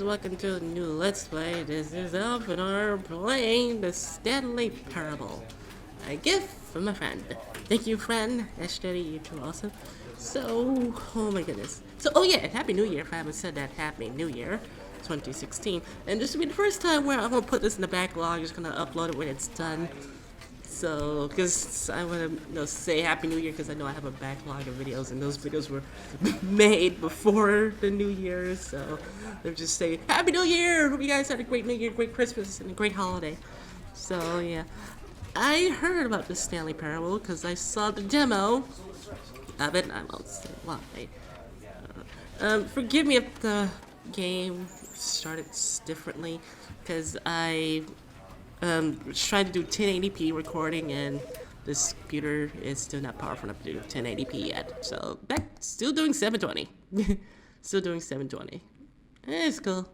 welcome to a new Let's Play. This is Alphinore playing the Stanley Parable. A gift from a friend. Thank you, friend. Yesterday, you're too awesome. So, oh my goodness. So, oh yeah, Happy New Year. If I haven't said that, Happy New Year 2016. And this will be the first time where I'm going to put this in the backlog. I'm just going to upload it when it's done. So, because I want to say Happy New Year because I know I have a backlog of videos and those videos were made before the New Year. So, they'll just say Happy New Year! Hope you guys had a great New Year, great Christmas, and a great holiday. So, yeah. I heard about the Stanley Parable because I saw the demo of it. I won't say why. Forgive me if the game started differently because I was trying to do 1080p recording and this computer is still not powerful enough to do 1080p yet. So still doing 720. Still doing 720. It's cool.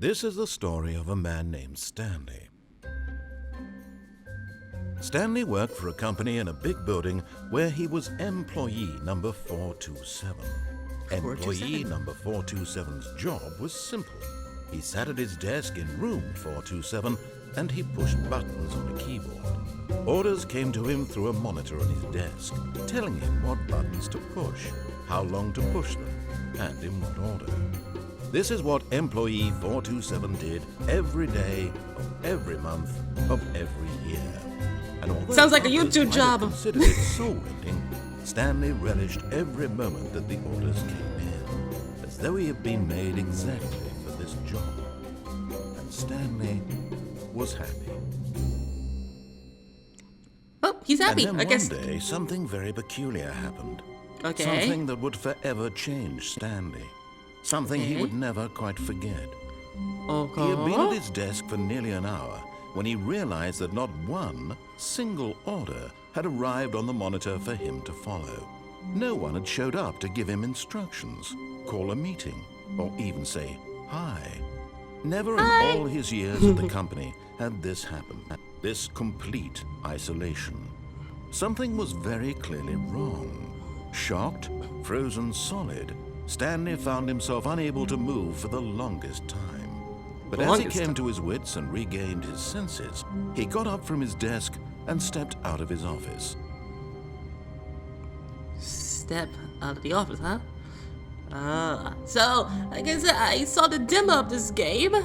This is the story of a man named Stanley. Stanley worked for a company in a big building where he was employee number 427. Employee number 427's job was simple. He sat at his desk in room 427 and he pushed buttons on a keyboard. Orders came to him through a monitor on his desk, telling him what buttons to push, how long to push them, and in what order. This is what employee 427 did every day of every month of every year. And sounds like a YouTube job. Considered it soul-rending, Stanley relished every moment that the orders came in, as though he had been made exactly for this job. And Stanley was happy. Oh, he's happy, and then I guess. One day, something very peculiar happened. Okay. Something that would forever change Stanley. Something he would never quite forget. Okay. He had been at his desk for nearly an hour when he realized that not one single order had arrived on the monitor for him to follow. No one had showed up to give him instructions, call a meeting, or even say hi. Never in all his years at the company had this happen. This complete isolation. Something was very clearly wrong. Shocked, frozen solid, Stanley found himself unable to move for the longest time. But as he came to his wits and regained his senses, he got up from his desk and stepped out of his office. Step out of the office, huh? So, like I said, I saw the demo of this game,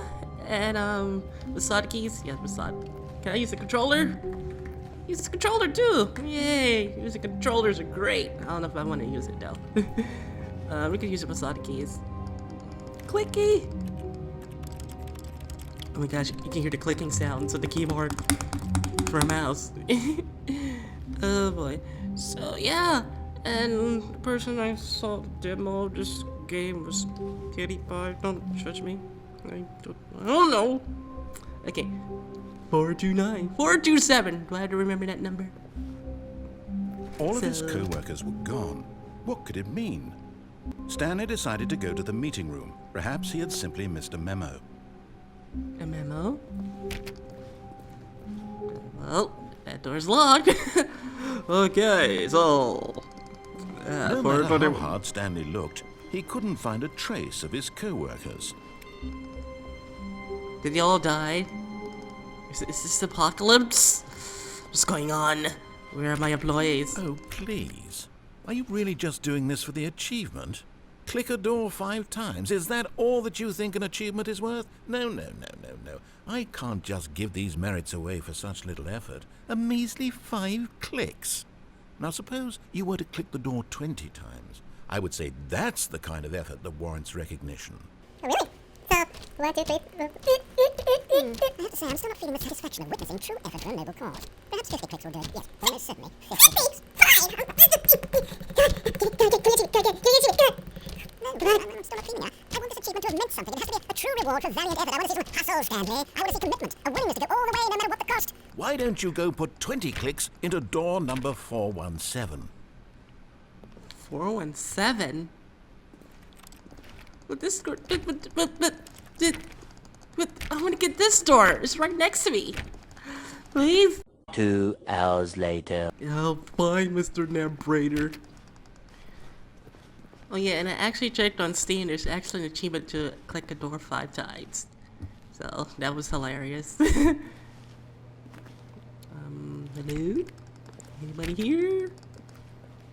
and, massage keys, yes, massage. Can I use the controller? Use the controller too! Yay! Using controllers are great. I don't know if I want to use it though. We can use the massage keys. Clicky! Oh my gosh, you can hear the clicking sounds of the keyboard for a mouse. Oh boy. So yeah, and the person I saw the demo of this game was Kitty Pie. Don't judge me. I don't know. Okay. 429. 427. Do I have to remember that number? All of his co-workers were gone. What could it mean? Stanley decided to go to the meeting room. Perhaps he had simply missed a memo. A memo? Well, that door's locked. Okay, so... no matter how hard Stanley looked, he couldn't find a trace of his co-workers. Did they all die? Is this apocalypse? What's going on? Where are my employees? Oh, please. Are you really just doing this for the achievement? Click a door 5 times. Is that all that you think an achievement is worth? No. I can't just give these merits away for such little effort. A measly 5 clicks. Now suppose you were to click the door 20 times. I would say that's the kind of effort that warrants recognition. Oh, really? So, 1, 2, 3... I have to say, I'm still not feeling the satisfaction of witnessing true effort for a noble cause. Perhaps 50 clicks will do. Yes, almost certainly. 50 clicks? 5! No, but I'm still not feeling that. I want this achievement to have meant something. It has to be a true reward for valiant effort. I want to see some hustle, Stanley. I want to see commitment, a willingness to go all the way no matter what the cost. Why don't you go put 20 clicks into door number 417? 417? But this door... But I want to get this door. It's right next to me. Please? 2 hours later. Oh, fine, Mr. Narrator. Oh yeah, and I actually checked on Steam. There's actually an achievement to click a door 5 times. So that was hilarious. Hello? Anybody here?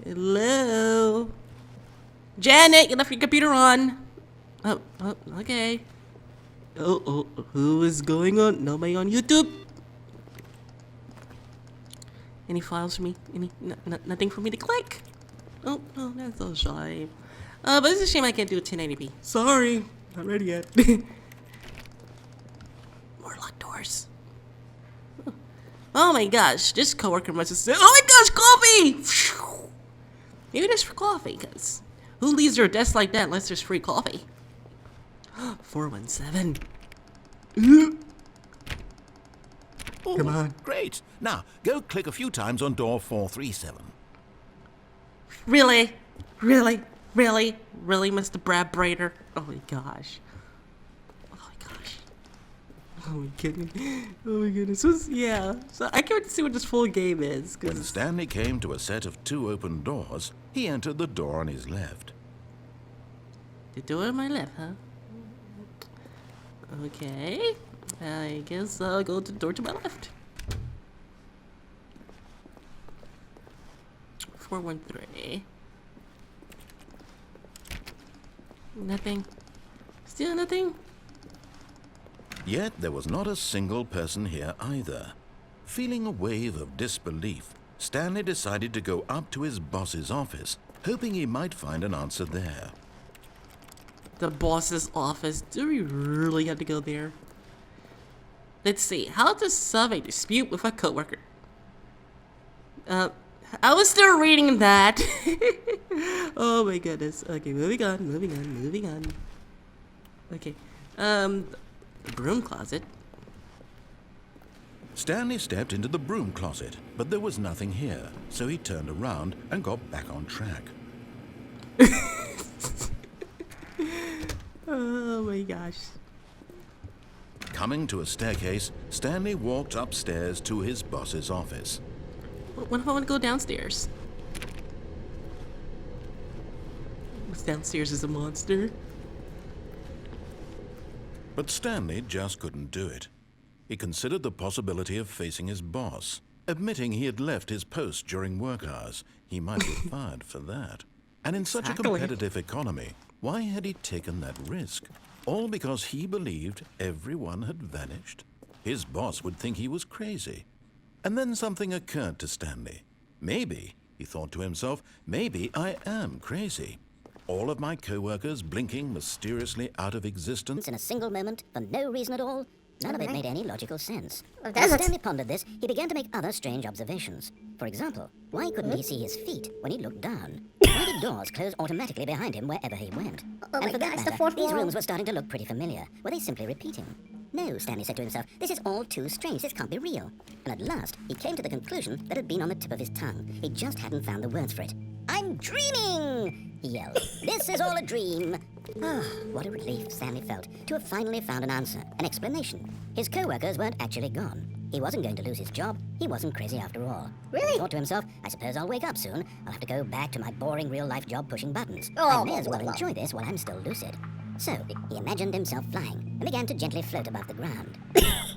Hello? Janet, you left your computer on. Oh, okay. Who is going on? Nobody on YouTube? Any files for me? Nothing for me to click? Oh, no, that's so shy. But it's a shame I can't do a 1080p. Sorry, not ready yet. More locked doors. Oh my gosh, this coworker must have said, "Oh my gosh, coffee!" Maybe that's for coffee, because who leaves their desk like that unless there's free coffee? 417. Come on. Great. Now, go click a few times on door 437. Really? Really? Really? Really, Mr. Brad Brader? Oh my gosh. Oh my gosh. Oh my goodness. Oh my goodness. So I can't wait to see what this full game is. When Stanley came to a set of 2 open doors, he entered the door on his left. The door on my left, huh? Okay. I guess I'll go to the door to my left. 413. Nothing. Still nothing? Yet there was not a single person here either. Feeling a wave of disbelief, Stanley decided to go up to his boss's office, hoping he might find an answer there. The boss's office? Do we really have to go there? Let's see. How to solve a dispute with a coworker. I was still reading that. Oh my goodness. Okay, moving on. Okay. The broom closet. Stanley stepped into the broom closet, but there was nothing here, so he turned around and got back on track. Oh my gosh. Coming to a staircase, Stanley walked upstairs to his boss's office. What if I want to go downstairs? What's downstairs is a monster. But Stanley just couldn't do it. He considered the possibility of facing his boss. Admitting he had left his post during work hours, he might be fired for that. And in such a competitive economy, why had he taken that risk? All because he believed everyone had vanished? His boss would think he was crazy. And then something occurred to Stanley. Maybe, he thought to himself, maybe I am crazy. All of my co-workers blinking mysteriously out of existence In a single moment, for no reason at all. None of it made any logical sense. Well, As does it? Stanley pondered this, he began to make other strange observations. For example, why couldn't he see his feet when he looked down? Why did doors close automatically behind him wherever he went? Oh my and for that gosh, the matter, fourth these wall. rooms were starting to look pretty familiar. Were they simply repeating? No, Stanley said to himself, this is all too strange, this can't be real. And at last, he came to the conclusion that had been on the tip of his tongue. He just hadn't found the words for it. I'm dreaming! He yelled. This is all a dream. Oh, what a relief Stanley felt to have finally found an answer, an explanation. His co-workers weren't actually gone. He wasn't going to lose his job. He wasn't crazy after all. Really? He thought to himself, I suppose I'll wake up soon. I'll have to go back to my boring real-life job pushing buttons. Oh, I may as well enjoy this while I'm still lucid. So, he imagined himself flying and began to gently float above the ground.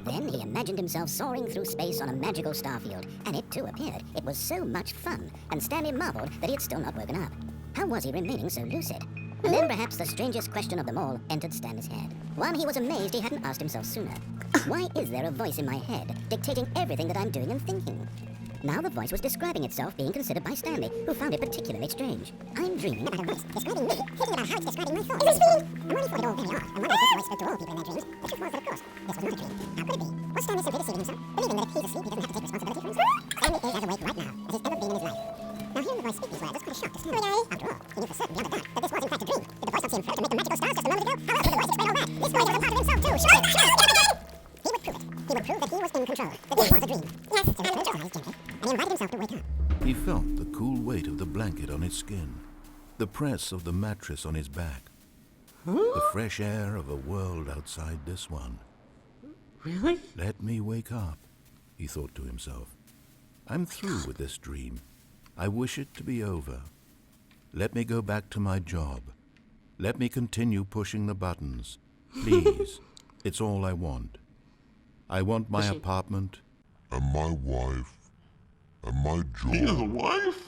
Then he imagined himself soaring through space on a magical starfield, and it too appeared. It was so much fun, and Stanley marveled that he had still not woken up. How was he remaining so lucid? And then perhaps the strangest question of them all entered Stanley's head. One he was amazed he hadn't asked himself sooner. Why is there a voice in my head dictating everything that I'm doing and thinking? Now the voice was describing itself being considered by Stanley, who found it particularly strange. I'm dreaming about a voice describing me, thinking about how it's describing my thoughts. Is this me? The more he thought it all very odd, and wondered if this voice spoke to all people in their dreams. The truth was that, of course, this was not a dream. How could it be? Was Stanley simply deceiving himself, believing that if he's asleep, he doesn't have to take responsibility for himself? Stanley is as awake right now as he's ever been in his life. Now hearing the voice speak these words was quite a shock to Stanley. After all, he knew for certain beyond a doubt that this was in fact a dream. Did the voice not seem float to make the magical stars just a moment ago? How else would the voice explain all that? This voice was a part of himself too. Sure. He would prove it. He would prove that he was in control. That this was a dream. Yes. So he closed his eyes gently, and he invited himself to wake up. He felt the cool weight of the blanket on his skin, the press of the mattress on his back, the fresh air of a world outside this one. Really? Let me wake up, he thought to himself. I'm through with this dream. I wish it to be over. Let me go back to my job. Let me continue pushing the buttons. Please. It's all I want. I want my apartment. And my wife. And my job. He has a wife?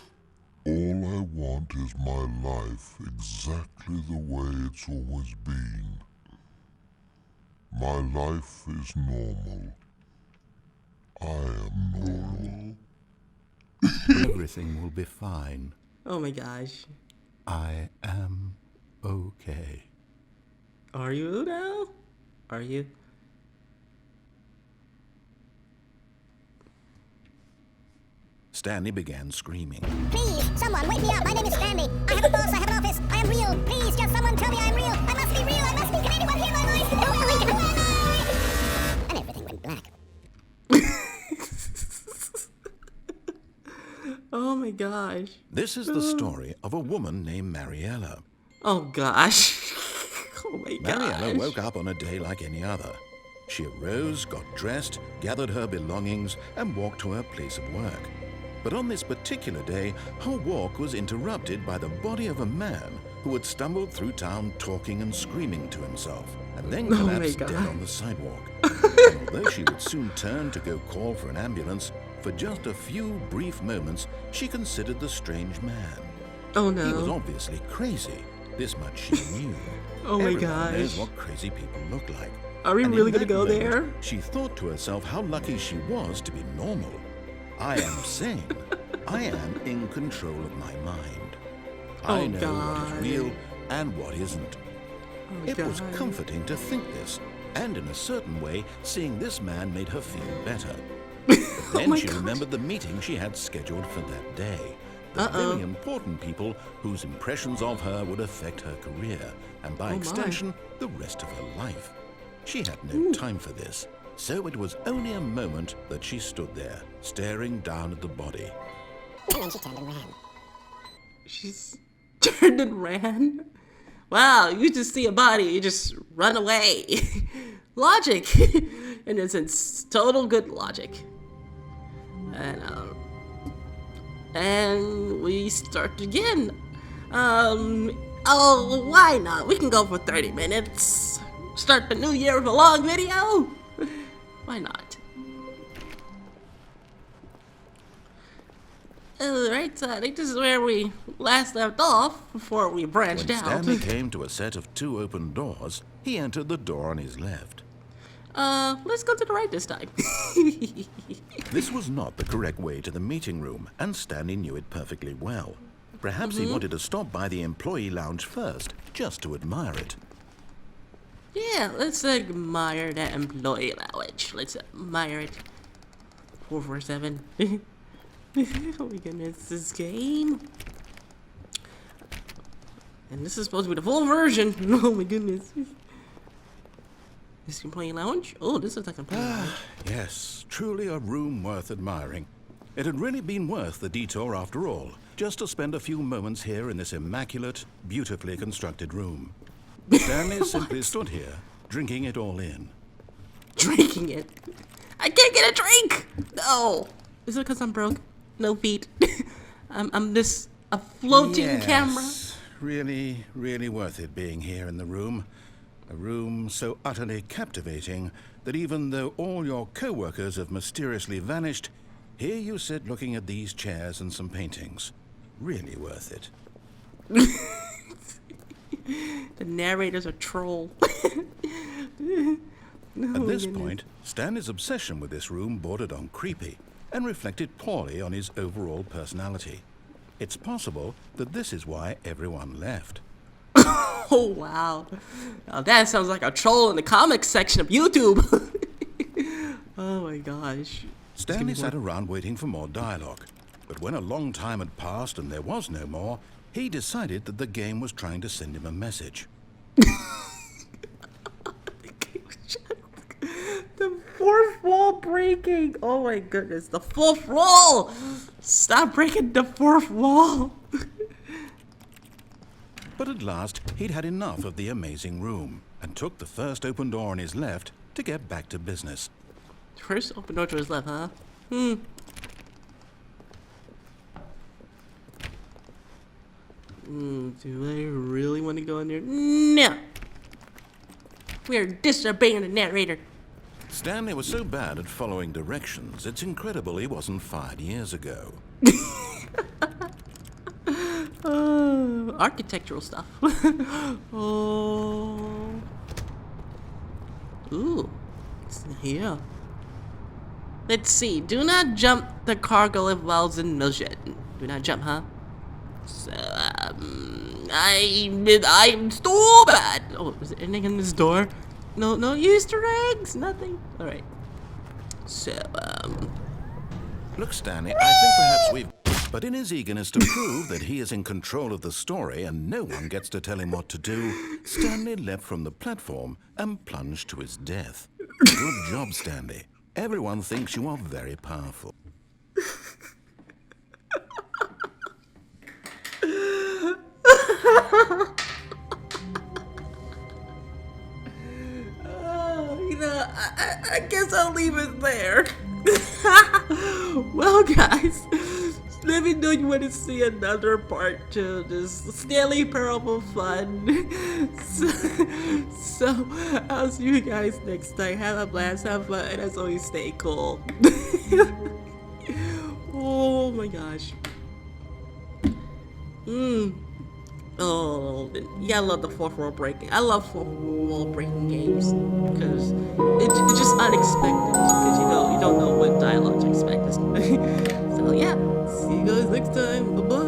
All I want is my life exactly the way it's always been. My life is normal. I am normal. Everything will be fine. Oh my gosh. I am okay. Are you now? Are you? Stanley began screaming. Please, someone, wake me up. My name is Stanley. I have a boss. I have an office. I am real. Please, just someone tell me I am real. I must be real. I must be. Can anyone hear my voice? Who am I? Who am I? And everything went black. Oh my gosh. This is the story of a woman named Mariella. Oh gosh. Oh my gosh. Mariella woke up on a day like any other. She arose, got dressed, gathered her belongings, and walked to her place of work. But on this particular day, her walk was interrupted by the body of a man who had stumbled through town talking and screaming to himself, and then Oh my collapsed God. dead on the sidewalk. And although she would soon turn to go call for an ambulance, for just a few brief moments, she considered the strange man. Oh He was no. obviously crazy. This much she knew. Oh my Everyone knows gosh. what crazy people look like. Are we And in really gonna that go moment, there? She thought to herself how lucky she was to be normal. I am sane. I am in control of my mind. I Oh, know what God. is real and what isn't. Oh It was God. comforting to think this, and in a certain way, seeing this man made her feel better. Then my she God. remembered the meeting she had scheduled for that day. The very important people whose impressions of her would affect her career, and by Oh, my. extension, the rest of her life. She had no time for this, so it was only a moment that she stood there, staring down at the body. And then she turned and ran. She's turned and ran. Wow, you just see a body, you just run away. Logic. And it's total good logic. And we start again. Oh, why not? We can go for 30 minutes. Start the new year with a long video. Why not? Alright, so I think this is where we last left off before we branched When out. Stanley came to a set of 2 open doors, he entered the door on his left. Let's go to the right this time. This was not the correct way to the meeting room, and Stanley knew it perfectly well. Perhaps he wanted to stop by the employee lounge first, just to admire it. Yeah, let's admire that employee lounge. Let's admire it. 447. Oh my goodness, this game. And this is supposed to be the full version. Oh my goodness. This employee lounge? Oh, this is like an employee lounge. Yes, truly a room worth admiring. It had really been worth the detour after all, just to spend a few moments here in this immaculate, beautifully constructed room. Stanley simply stood here, drinking it all in. Drinking it. I can't get a drink! No! Is it because I'm broke? No feet. I'm just a floating camera. Yes, really, really worth it being here in the room. A room so utterly captivating that even though all your co-workers have mysteriously vanished, here you sit looking at these chairs and some paintings. Really worth it. The narrator's a troll. At this point, Stanley's obsession with this room bordered on creepy and reflected poorly on his overall personality. It's possible that this is why everyone left. Oh, wow. Now that sounds like a troll in the comics section of YouTube. Oh my gosh. Stanley sat around waiting for more dialogue, but when a long time had passed and there was no more, he decided that the game was trying to send him a message. The fourth wall breaking. Oh my goodness. The fourth wall. Stop breaking the fourth wall. But at last, he'd had enough of the amazing room and took the first open door on his left to get back to business. First open door to his left, huh? Do I really want to go in there? No! We're disobeying the narrator. Stanley was so bad at following directions, it's incredible he wasn't fired years ago. Architectural stuff. Oh. Ooh. It's here. Let's see. Do not jump the cargo if wells in motion. Do not jump, huh? So, I'm so bad. Oh, is there anything in this door? No Easter eggs? Nothing? Alright. So, Look, Stanley, I think perhaps we've... But in his eagerness to prove that he is in control of the story and no one gets to tell him what to do, Stanley leapt from the platform and plunged to his death. Good job, Stanley. Everyone thinks you are very powerful. I guess I'll leave it there. Well, guys, let me know you want to see another part to this Stanley Parable Fun. So, I'll see you guys next time. Have a blast, have fun, and as always, stay cool. Oh my gosh. Oh, yeah, I love the fourth wall breaking. I love fourth wall breaking games because it's just unexpected. Because you don't know what dialogue to expect. So yeah, see you guys next time. Bye bye.